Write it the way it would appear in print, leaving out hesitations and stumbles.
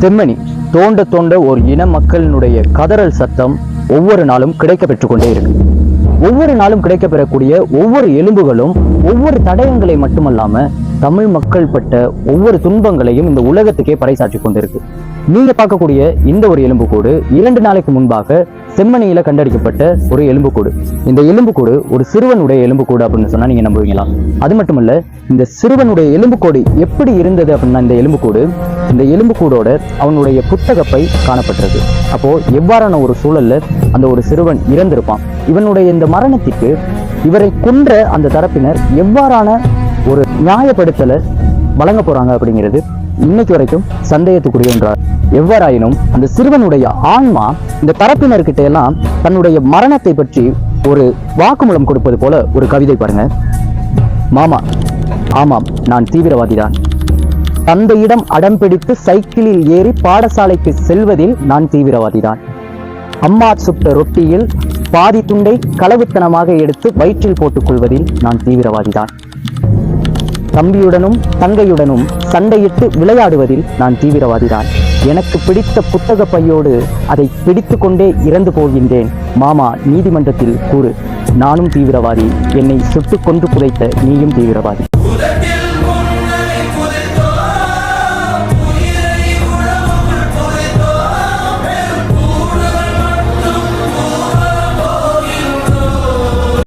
செம்மணி தோண்ட தோண்ட ஒரு இன மக்களினுடைய கதறல் சத்தம் ஒவ்வொரு நாளும் கிடைக்க பெற்றுக்கொண்டே இருக்கு. ஒவ்வொரு நாளும் கிடைக்க பெறக்கூடிய ஒவ்வொரு எலும்புகளும் ஒவ்வொரு தடயங்களை மட்டுமல்லாம தமிழ் மக்கள் பட்ட ஒவ்வொரு துன்பங்களையும் இந்த உலகத்துக்கே பறைசாற்றி கொண்டிருக்கு. நீங்க பார்க்கக்கூடிய இந்த ஒரு எலும்புக்கூடு 2 நாளைக்கு முன்பாக செம்மணியில கண்டறிக்கப்பட்ட ஒரு எலும்புக்கூடு. இந்த எலும்புக்கூடு ஒரு சிறுவனுடைய எலும்புக்கூடு அப்படின்னு சொன்னா நீங்க நம்புவீங்களா? அது மட்டுமல்ல, இந்த சிறுவனுடைய எலும்புக்கூடு எப்படி இருந்தது அப்படின்னா, இந்த எலும்புக்கூடோட அவனுடைய புத்தகப்பை காணப்பட்டது. அப்போ எவ்வாறான ஒரு சூழல்ல அந்த ஒரு சிறுவன் இறந்திருப்பான். இவனுடைய இந்த மரணத்திற்கு இவரை கொன்ற அந்த தரப்பினர் எவ்வாறான ஒரு நியாயப்படுத்தலை வழங்க போறாங்க அப்படிங்கிறது இன்னைக்கு வரைக்கும் சந்தேகத்துக்குரிய ஒன்றார். எவ்வாறாயினும் அந்த சிறுவனுடைய ஆன்மா இந்த தரப்பினர்கிட்ட எல்லாம் தன்னுடைய மரணத்தை பற்றி ஒரு வாக்குமூலம் கொடுப்பது போல ஒரு கவிதை பாருங்க. மாமா, ஆமாம், நான் தீவிரவாதிதான். தந்தையிடம் அடம் பிடித்து சைக்கிளில் ஏறி பாடசாலைக்கு செல்வதில் நான் தீவிரவாதிதான். அம்மா சுட்ட ரொட்டியில் பாதி துண்டை களவுத்தனமாக எடுத்து வயிற்றில் போட்டுக் கொள்வதில் நான் தீவிரவாதிதான். தம்பியுடனும் தங்கையுடனும் சண்டையிட்டு விளையாடுவதில் நான் தீவிரவாதிதான். எனக்கு பிடித்த புத்தக பையோடு அதை பிடித்து கொண்டே இறந்து போகின்றேன். மாமா, நீதிமன்றத்தில் கூறு, நானும் தீவிரவாதி. என்னை சுட்டுக் கொன்று புதைத்த நீயும் தீவிரவாதி.